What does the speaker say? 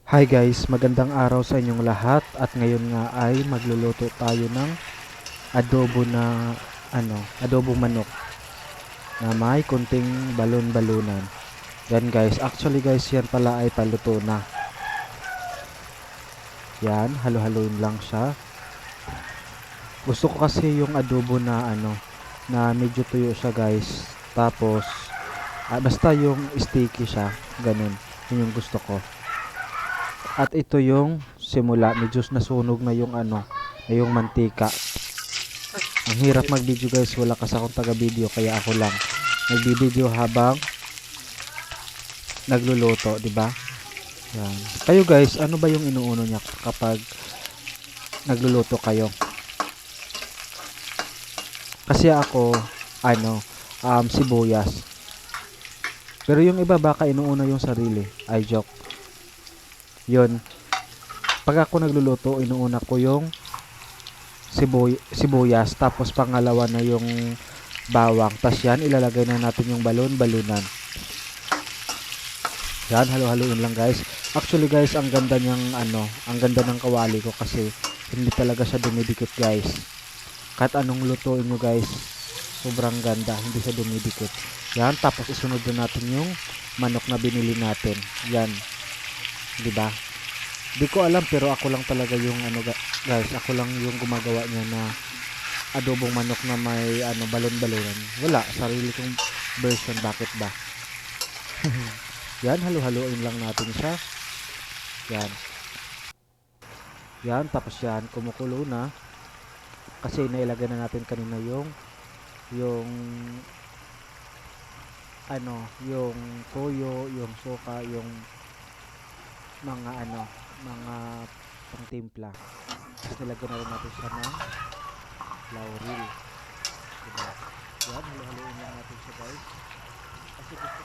Hi guys, magandang araw sa inyong lahat at ngayon nga ay magluluto tayo ng adobo na adobo manok na may kunting balon-balunan. Yan guys, actually guys, yan pala ay paluto na. Yan, halo-haloin lang siya. Gusto ko kasi yung adobo na na medyo tuyo siya guys. Tapos basta yung sticky siya, ganun. Yun yung gusto ko. At ito yung simula, medyo nasunog na yung na yung mantika. Ang hirap mag-video guys, wala kasi akong taga-video kaya ako lang nagbi-video habang nagluluto, 'di ba? Yan. Kayo guys, ano ba yung inuuno niya kapag nagluluto kayo? Kasi ako sibuyas. Pero yung iba baka inuuna yung sarili. Ay joke. 'Yun. Pag ako nagluluto, inuuna ko yung sibuyas tapos pangalawa na yung bawang. Tas yan, ilalagay na natin yung balunan. Yan, halo-haloin lang guys. Actually guys, ang ganda niyang ang ganda ng kawali ko kasi hindi talaga siya dumidikit guys. Kahit anong lutuin nyo guys, sobrang ganda, hindi siya dumidikit. Yan, tapos isunod na natin yung manok na binili natin. Yan, di ba? Di ko alam pero ako lang talaga yung guys, ako lang yung gumagawa niya na adobong manok na may balon-balonan. Wala, sarili kong version, bakit ba? Yan, halo-haloin lang natin siya. Yan. Yan, tapos yan, kumukulo na. Kasi nailagay na natin kanina yung yung toyo, yung suka, yung mga mga pangtimpla. Tapos nilagyan na rin natin siya ng laurel. Diba? Yan, halo-haloin lang natin siya guys. Kasi gusto